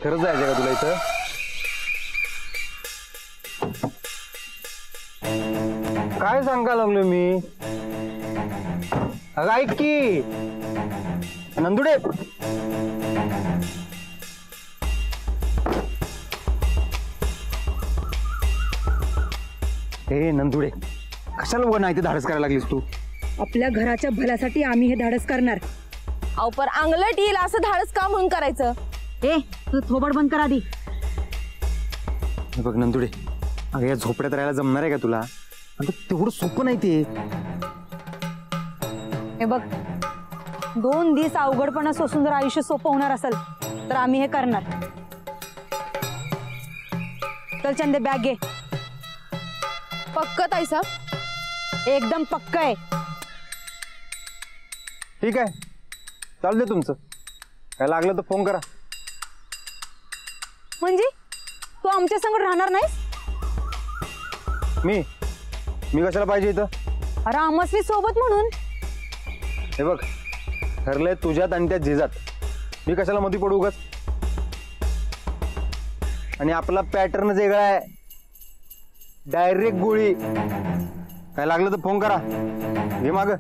खरंच जायचं का तुला इथं? काय सांगा लागलो मी? अगं ऐक की नंदुडे, हे नंदुडे कशाला उगा नाही ते धाडस करायला लागलीस तू? आपल्या घराच्या भल्यासाठी आम्ही हे धाडस करणार. अहो पर अंगलट येईल असं धाडस का म्हणून करायचं? ए तुझं थोबड बंद कर आधी. बघ नंदुडे, अगं या झोपड्यात राहायला जमणार आहे का तुला? आता तेवढं सोपं नाही ते. हे बघ, 2 दिवस अवघडपणा सोसून जर आयुष्य सोपं होणार असेल तर आम्ही हे करणार. चल चंदे बॅग घे. पक्क ताईसा? एकदम पक्क आहे. ठीक आहे, चालू दे तुमचं. काय लागलं तर फोन करा. म्हणजे तू आमच्या संग राहणार नाहीस? मी कशाला पाहिजे इथं? अरे आमस्वी सोबत म्हणून. हे बघ, ठरलंय तुझ्यात आणि त्या जिजात. मी कशाला मध्ये पडू उगाच? आणि आपला पॅटर्न वेगळा आहे, डायरेक्ट गोळी. काय लागलं तर फोन करा. हे माग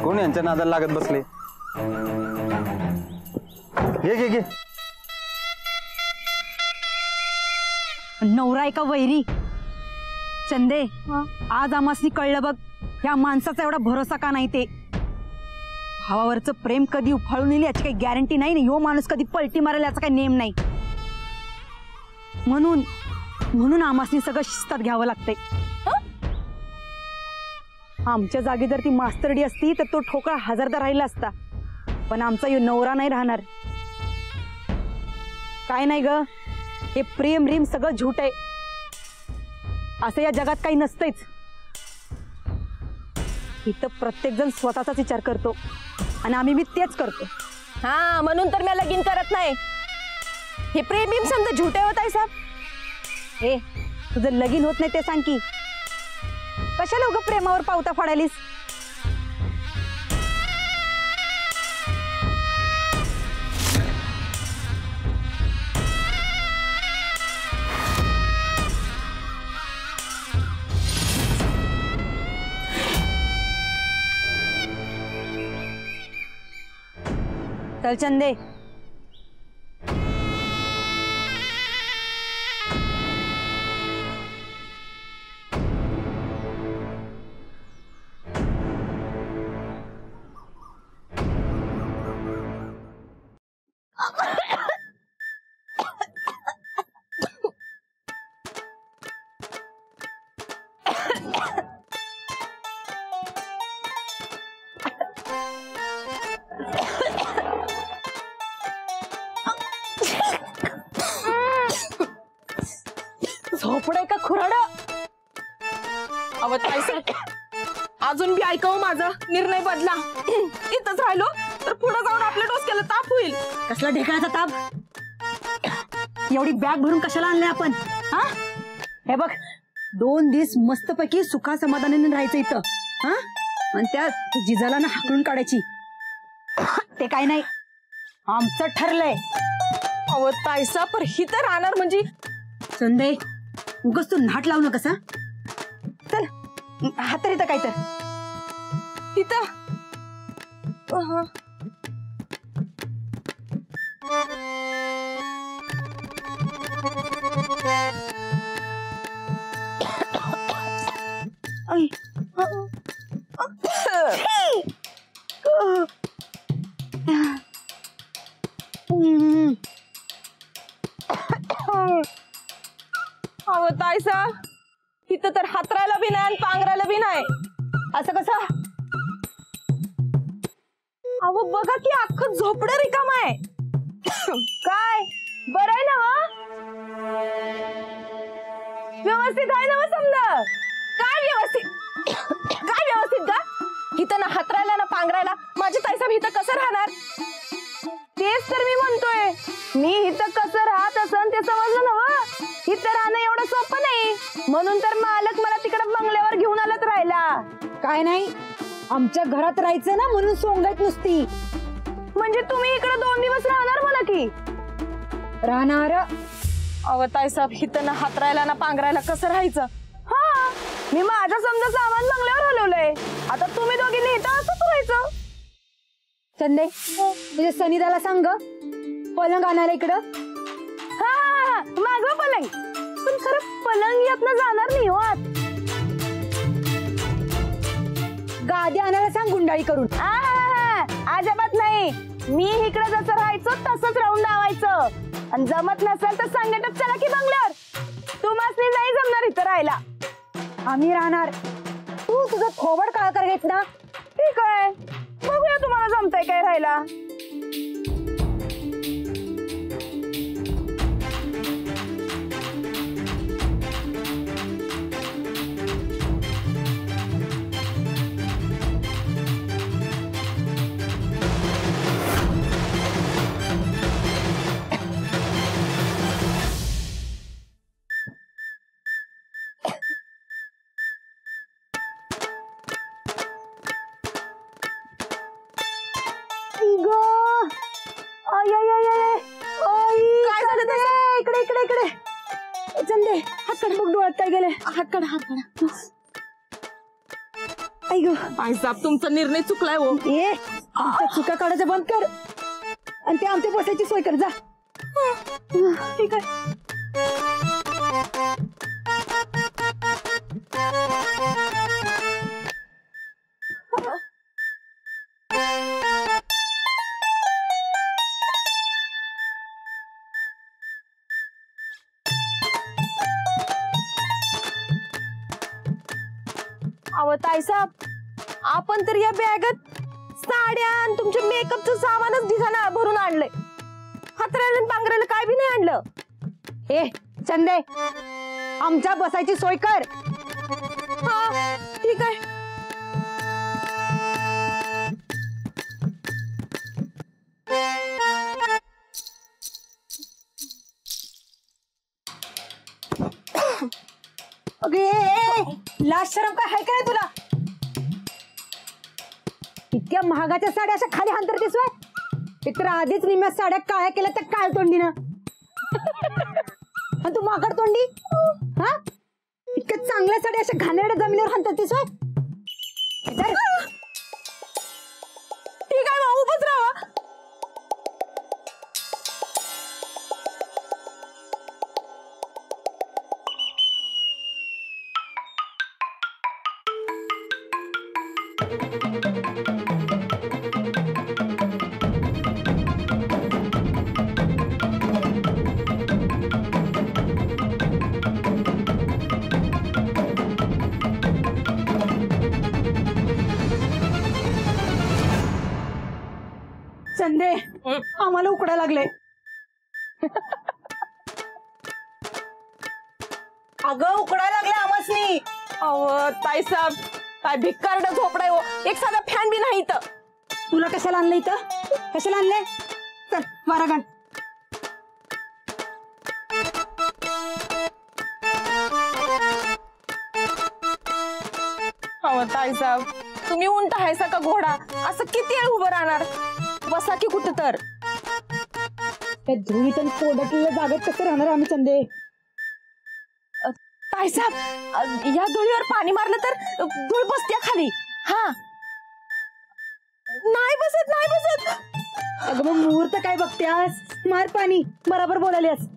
कोण यांच्या नादाला लागत बसले? घे घे. नवरा एका वैरी. चंदे, आज आम्हासनी कळलं बघ, या माणसाचा एवढा भरोसा का नाही ते. भावावरचं प्रेम कधी उफाळून येईल याची काही गॅरंटी नाही. ह्यो माणूस कधी पलटी मारेल याचा काही नेम नाही. म्हणून आम्हासनी सगळं शिस्तात घ्यावं लागतंय. आमच्या जागी जर ती मास्तरडी असती तर तो ठोकळा हजारदा राहिला असता, पण आमचा ह्यो नवरा नाही राहणार. काय नाही ग, हे प्रेम रिम सगळं झूट आहे. असं या जगात काही नसतंच. इथं प्रत्येक जण स्वतःचाच विचार करतो आणि आम्ही बी तेच करतो. हा, म्हणून तर मी लगीन करत नाही. हे प्रेम बिम समजा झुटे होत आहे साहेब. ए तुझं लगीन होत नाही ते सांग की. कशाला उगा प्रेमावर पावता फाडालीस? चल चंदे. झोपडे का खुराड? अव ताईसा, अजून बी ऐकावं माझा निर्णय बदला. इथंच राहिलो तर पुढे जाऊन आपल्या डोसक्याला ताप होईल. कसला ढेकळाचा ताप? एवढी बॅग भरून कशाला आणले आपण? हा, हे बघ, 2 दिवस मस्तपैकी सुखा समाधानाने राहायचं इथं. हा, आणि त्या जिजाला ना हाकलून काढायची. ते काय नाही, आमचं ठरलंय. अव ताईसा, पर हिथं राहणार म्हणजे? संदे, उगाच तू नाट लावू नकसा. चल हात तर इथं काय तर इथं. अहो ताईसा, इथं तर हातरायला बी नाही आणि पांघरायला बी नाही. असं कसं? अहो बघा की अख्खं झोपडं रिकाम आहे. काय बरं आहे ना? व्यवस्थित आहे ना? समजा काय व्यवस्थित? काय व्यवस्थित का? इथं ना हातरायला ना पांघरायला माझ्या ताईसा इथं कसं राहणार? तेच तर मी म्हणतोय. मी इथं कसं राहत असन ते समजलं ना? इथं राहणं एवढं सोपं नाही. म्हणून तर मालक मला तिकडे बंगल्यावर घेऊन आलत राहायला. काय नाही, आमच्या घरात राहायचं ना म्हणून सोंगायत नुसती. म्हणजे तुम्ही इकडे 2 दिवस राहणार मला की? राहणार. अहो ताईसाहेब इथं ना हातरायला ना पांघरायला कसं राहायचं? हा मी माझ्या समजा सामान बंगल्यावर हलवलंय, आता तुम्ही दोघींनी इथं असंच राहायचं. चंदे तुझ्या सनीदाला सांग पलंग आणायला इकडं. हा मागवा पलंग, पण खरं पलंग यातनं जाणार नाही हो आत. गादी आणायला सांग गुंडाळी करून. अजिबात नाही, मी इकडे जसं राहायचं तसंच राहून लावायचं. आणि जमत नसेल तर सांगतच चला की बंगल्यावर. तुम्हाला नाही जमणार इथं राहायला. आम्ही राहणार, तू तुझं थोबड काळ कर घेत ना. ठीक आहे, बघूया तुम्हाला जमतंय काय राहायला. काय झालं ते? इकडे इकडे इकडे चंदे, हात काढ बघ, डोळ्यात काय गेले. हात काढा, हात काढा. आई ग बाईसाहेब तुमचा निर्णय चुकलाय हो. ये आमच्या चुका काढायचं बंद कर आणि ते आमच्या बसायची सोय कर जा. ठीक आहे. अहो ताईसाहेब, आपण तर या बॅगत साड्या आणि तुमच्या मेकअपचं सामानच ढिगाणा भरून आणलंय. हातरायला आणि पांघरायला काय बी नाही आणलं. ए चंदे, आमच्या बसायची सोय कर. हा ठीक आहे. लाज शरम काय आहे काय तुला? इतक्या महागाच्या साड्या अशा खाली हांतरतीस व्हय? इतर आधीच निम्या साड्या काळ्या केल्या त्या काळ तोंडीनं. आणि तू माकड तोंडी, हा इतक्या चांगल्या साड्या अशा घाणेरड्या जमिनीवर हांतरतीस व्हय? ठीक आहे मग उभंच राहा. चंदे, आम्हाला उकडायला लागले. अगं उकडायला लागले आम्हासनी. अहो ताईसाहेब, काय भिक्कारड झोपडाय हो. एक साधा फॅन बी नाही इथं. तुला कशाला आणलं इथं? कशाला आणलंय? चल वारा गाण. अहो ताईसाहेब, तुम्ही उंट आहेसा का घोडा? असं किती वेळ उभं राहणार? बसा की कुठं तर. त्या धुळीत आणि कोरडलेल्या जागेत कसं राहणार आम्ही चंदे? ताईसाहेब, या धुळीवर पाणी मारलं तर धूळ बसत्या खाली. हा नाही बसत, नाही बसत. अगं मग मुहूर्त काय बघत्यास? मार पाणी. बरोबर बोलायल्यास.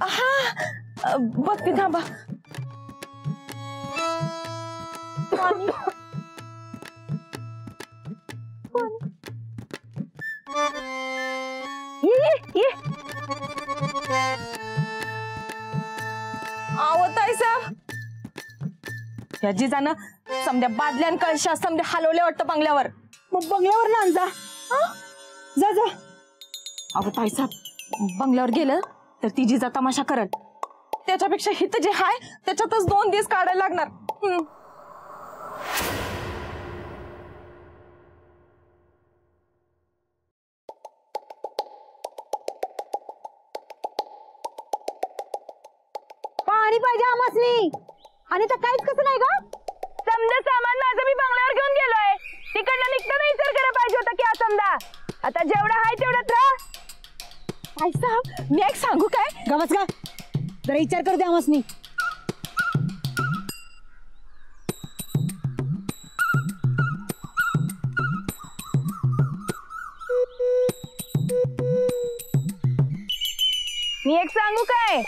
हा बघते, थांबा. पाणी. ये. आवत आहे साहेब, या जिजानं समद्या बादल्या आणि कळशा समद्या हलवल्या वाटतं बंगल्यावर. मग बंगल्यावर ना जा. जा जा. अहो ताईसाहेब, बंगल्यावर गेलं तर ती जिजा तमाशा करत. त्याच्यापेक्षा हित जे हाय त्याच्यातच 2 दिवस काढायला लागणार. पाणी पाहिजे आम्हासनी. आणि तर काहीच कसं नाही ग. समजा सामान माझं मी बंगल्यावर घेऊन गेलोय. तिकडनं निघताना विचार करायला पाहिजे होता की समजा आता जेवढा हाय तेवढाच राहा. ताईसाहेब मी एक सांगू काय? गवस का जरा विचार कर द्या मसनी. मी एक सांगू काय?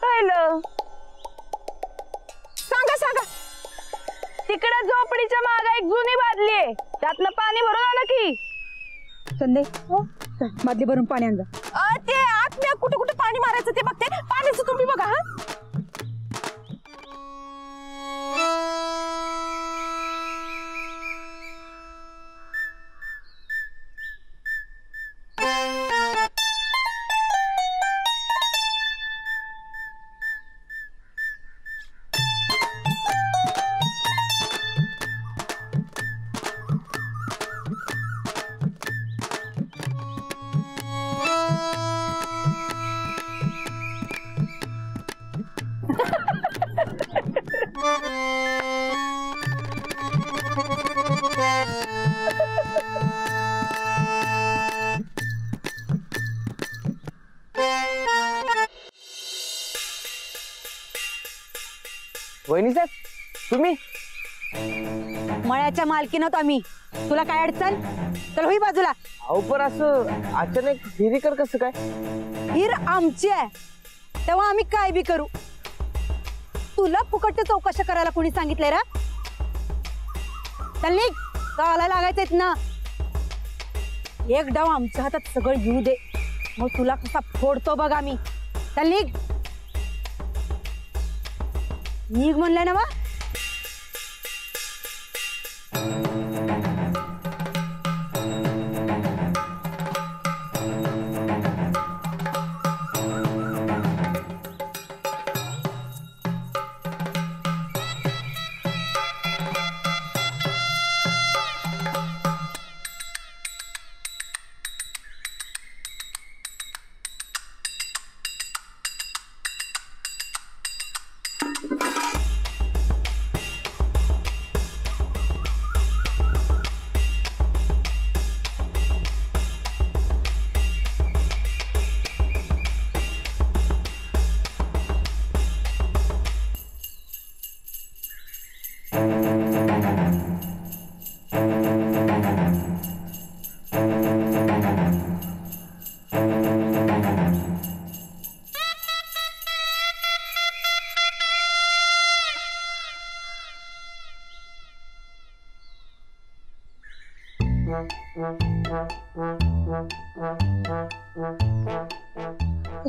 कळलं. सांगा सांगा. तिकडे झोपडीच्या मागे एक जुनी बादली आहे, त्यातलं पाणी भरून आलं की. संदे बादली भरून पाणी आण जा. ते आत मी कुठे कुठे पाणी मारायचं ते बघते. पाण्याचं तुम्ही बघा. हा वहिनी साहेब तुम्ही मळ्याच्या मालकीनं तो आम्ही. तुला काय अडचण? चल होई बाजूला. अहो पण असं अचानक हिरीकर कसं काय? हिर आमची आहे तेव्हा आम्ही काय बी करू. तुला फुकटच्या चौकशा करायला कोणी सांगितलंय रा? चल निघ, चालायला लागायचं ना. एक डाव आमच्या हातात सगळं येऊ दे, मग तुला कसा फोडतो बघ आम्ही. चल निघ. निघ म्हणलंय ना.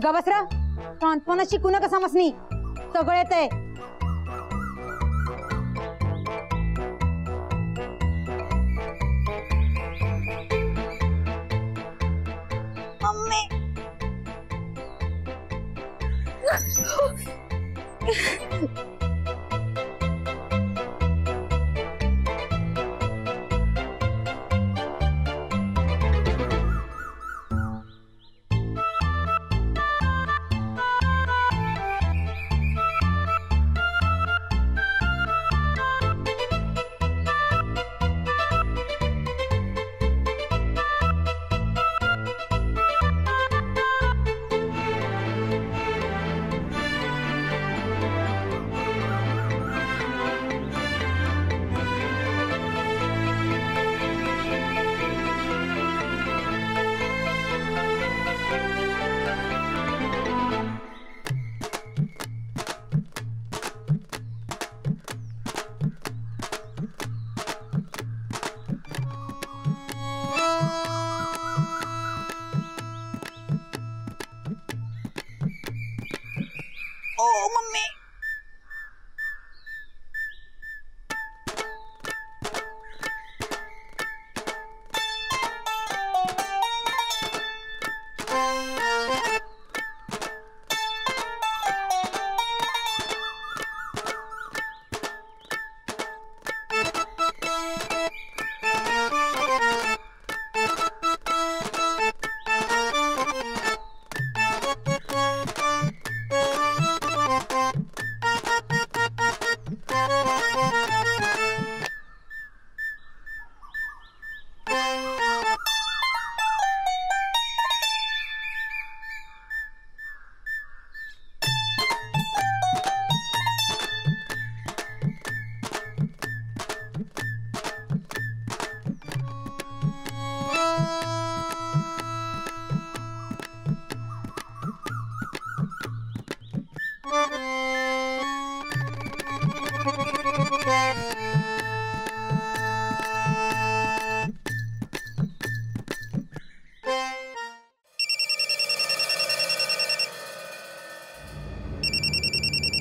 का बसरा शांतपणा शिकू नका समजनी. सगळं येतंय.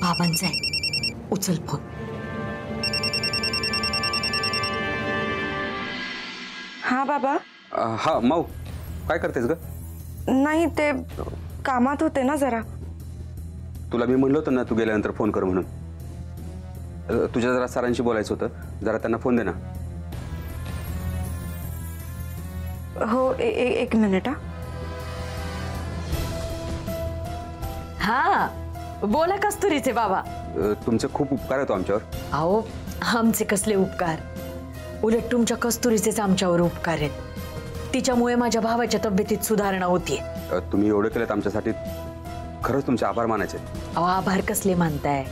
बाबांचा आहे, उचल फोन. हा बाबा. हा माऊ, काय करतेस ग? नाही, ते कामात होते ना जरा. तुला मी म्हणलं होतं ना तू गेल्यानंतर फोन कर म्हणून. तुझ्या जरा सरांशी बोलायचं होतं, जरा त्यांना फोन दे ना. हो, एक मिनिट. हा बोला कस्तुरीचे बाबा. तुमचे खूप उपकार आहेत आमच्यावर. अहो आमचे कसले उपकार, उलट तुमच्या कस्तुरीचेच आमच्यावर उपकार आहेत. तिच्यामुळे माझ्या भावाच्या तब्येतीत सुधारणा होतीये. तुम्ही एवढं केलं आमच्यासाठी, खरंच तुमचे आभार मानायचे. अहो आभार कसले मानताय?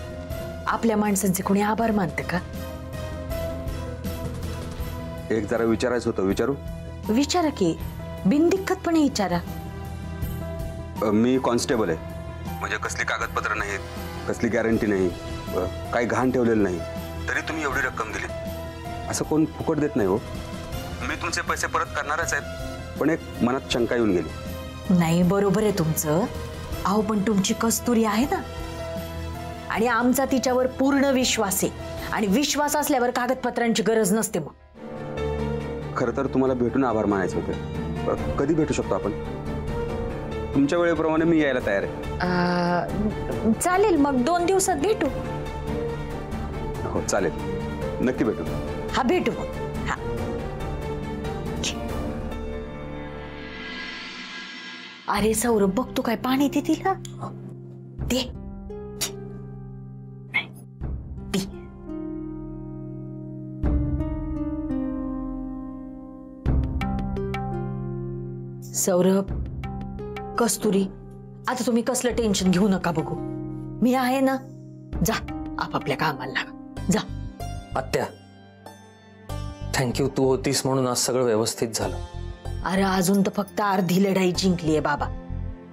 आपल्या माणसांचे कोणी आभार मानतं का? एक जरा विचारायचं होतं, विचारू? विचारा की, बिनदिक्कतपणे विचारा. मी कॉन्स्टेबल आहे, म्हणजे कसली कागदपत्र नाहीत, कसली गॅरंटी नाही, काही घाण ठेवलेलं नाही, तरी तुम्ही एवढी रक्कम दिली. असं कोण फुकट देत नाही हो. मी तुमचे पैसे परत करणारच आहेत, पण एक मनात शंका येऊन गेली. नाही बरोबर आहे तुमचं. अहो पण तुमची कस्तुरी आहे ना, आणि आमचा तिच्यावर पूर्ण विश्वास आहे, आणि विश्वास असल्यावर कागदपत्रांची गरज नसते. मग खरं तर तुम्हाला भेटून आभार मानायचे होते. कधी भेटू शकतो आपण? तुमच्या वेळेप्रमाणे मी यायला तयार आहे. चालेल, मग 2 दिवसात भेटू. हो चालेल, नक्की भेटू. हा भेटू मग. हा. अरे सौरभ, बघतो काय पाणी दे तिला. दे. पी. सौरभ, कस्तुरी, आता तुम्ही कसलं टेन्शन घेऊ नका. बघू मी आहे ना. जा आपापल्या कामाला लागा. जा. आत्या, थँक्यू. तू होतीस म्हणून आज सगळं व्यवस्थित झालं. अरे अजून तर फक्त अर्धी लढाई जिंकलीये बाबा,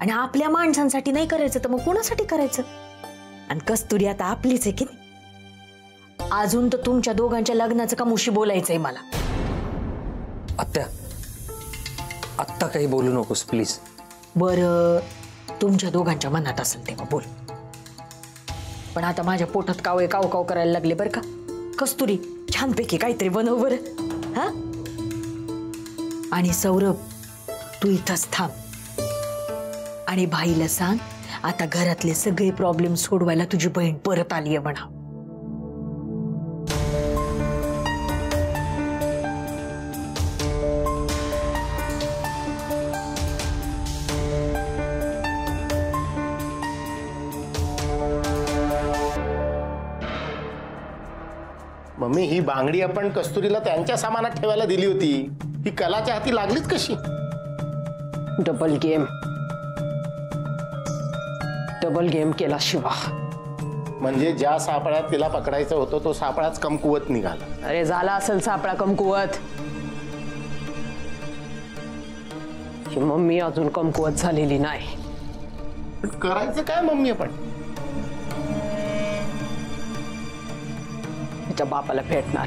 आणि आपल्या माणसांसाठी नाही करायचं तर मग कोणासाठी करायचं? आणि कस्तुरी आता आपलीच आहे की नाही. अजून तर तुमच्या दोघांच्या लग्नाचं का मुशी बोलायचंय मला. आत्या, आत्ता काही बोलू नकोस प्लीज. बरं, तुमच्या दोघांच्या मनात असेल तेव्हा बोल. पण आता माझ्या पोटात कावळे काव काव करायला लागले बरं का. कस्तुरी, छानपैकी काहीतरी बनव बरं. हा. आणि सौरभ, तू इथंच थांब, आणि भाईला सांग आता घरातले सगळे प्रॉब्लेम सोडवायला तुझी बहीण परत आलीये म्हणा. मम्मी, ही बांगडी आपण कस्तुरीला त्यांच्या सामानात ठेवायला दिली होती, ही कलाच्या हाती लागलीच कशी? डबल गेम केला शिवा. म्हणजे ज्या सापळ्यात तिला पकडायचं होतं तो सापळाच कमकुवत निघाला. अरे झाला असेल सापळा कमकुवत. ही मम्मी अजून कमकुवत झालेली नाही. पण करायचं काय मम्मी आपण? तिच्या बापाला भेटणार.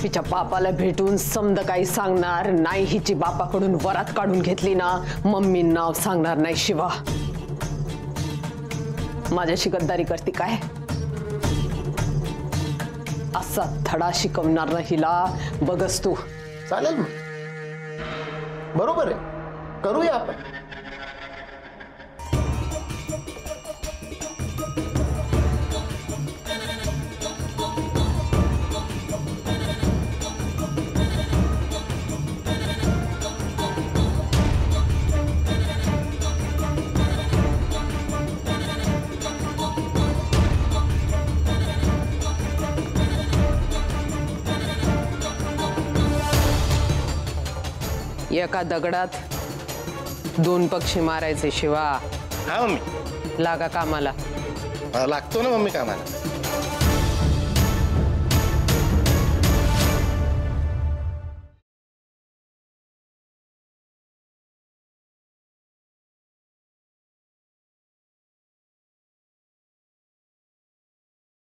तिच्या बापाला भेटून समद काही सांगणार नाही. हिची बापाकडून वरात काढून घेतली ना, मम्मी नाव सांगणार नाही शिवा. माझ्याशी गद्दारी करते काय? असा धडा शिकवणार नाही हिला, बघस तू. चालेल मग, बरोबर आहे, करूया आपण. एका दगडात 2 पक्षी मारायचे शिवा. हा मम्मी, लागा कामाला. लागतो ना मम्मी कामाला.